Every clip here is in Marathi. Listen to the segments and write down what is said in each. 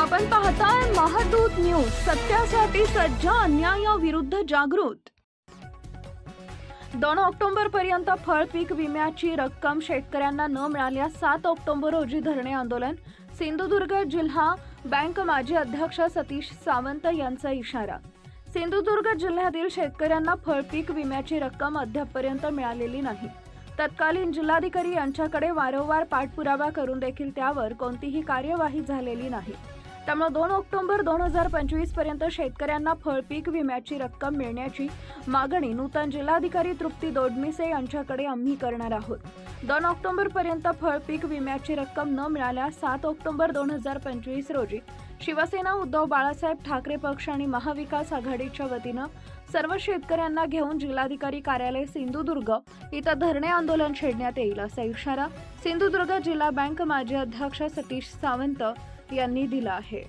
आपण पाहताय महादूत न्यूज, सत्यासाठी सज्ज, अन्यायाविरुद्ध जागृत। 2 ऑक्टोबर पर्यंत फळ पीक विम्याची रक्कम शेतकऱ्यांना न मिळाल्यास 7 ऑक्टोबर रोजी धरणे आंदोलन। सिंधुदुर्ग जिल्हा बँक माजी अध्यक्ष सतीश सावंत यांचा इशारा। सिंधुदुर्ग जिल्ह्यातील शेतकऱ्यांना फळ पीक विम्याची रक्कम अद्यापपर्यंत मिळालेली नाही। तत्कालीन जिल्हाधिकारी यांच्याकडे वारंवार पाठपुरावा करून देखील त्यावर कोणतीही कार्यवाही झालेली नाही। त्यामुळे 2 ऑक्टोबर 2025 पर्यंत शेतकऱ्यांना फळ पीक विम्याची रक्कम मिळण्याची मागणी नूतन जिल्हाधिकारी तृप्ती दोडमिसे यांच्याकडे आम्ही करणार आहोत। 2 ऑक्टोबर पर्यंत फळ पीक विम्याची रक्कम न मिळाल्यास 7 ऑक्टोबर 2025 रोजी शिवसेना उद्धव बाळासाहेब ठाकरे पक्ष आणि महाविकास आघाडीच्या वतीनं सर्व शेतकऱ्यांना घेऊन जिल्हाधिकारी कार्यालय सिंधुदुर्ग इथं धरणे आंदोलन छेडण्यात येईल, असा इशारा सिंधुदुर्ग जिल्हा बँक माजी अध्यक्ष सतीश सावंत यांनी दिला आहे।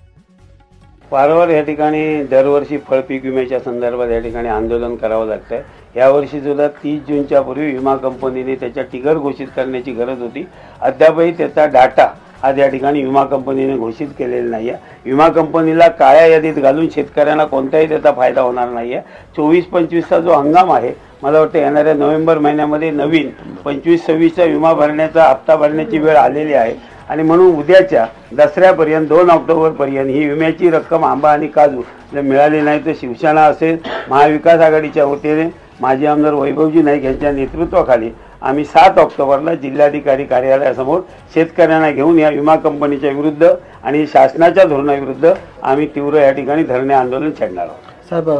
वारंवार या ठिकाणी दरवर्षी फळ पीक विम्याच्या संदर्भात या ठिकाणी आंदोलन करावं लागतंय। यावर्षी सुद्धा 30 जूनच्या पूर्वी विमा कंपनीने त्याच्या टिगर घोषित करण्याची गरज होती। अद्यापही त्याचा डाटा आज या ठिकाणी विमा कंपनीने घोषित केलेला नाही आहे। विमा कंपनीला काळ्या यादीत घालून शेतकऱ्यांना कोणताही त्याचा फायदा होणार नाही आहे। 24-25चा जो हंगाम आहे, मला वाटतं येणाऱ्या नोव्हेंबर महिन्यामध्ये नवीन 25-26चा विमा भरण्याचा हप्ता भरण्याची वेळ आलेली आहे आणि म्हणून उद्याच्या दसऱ्यापर्यंत 2 ऑक्टोबरपर्यंत ही विम्याची रक्कम आंबा आणि काजू जर मिळाली नाही तर शिवसेना असेल, महाविकास आघाडीच्या वतीने माजी आमदार वैभवजी नाईक यांच्या नेतृत्वाखाली आम्ही 7 ऑक्टोबरला जिल्हाधिकारी कार्यालयासमोर शेतकऱ्यांना घेऊन या विमा कंपनीच्या विरुद्ध आणि शासनाच्या धोरणाविरुद्ध आम्ही तीव्र या ठिकाणी धरणे आंदोलन छेडणार आहोत। साहेब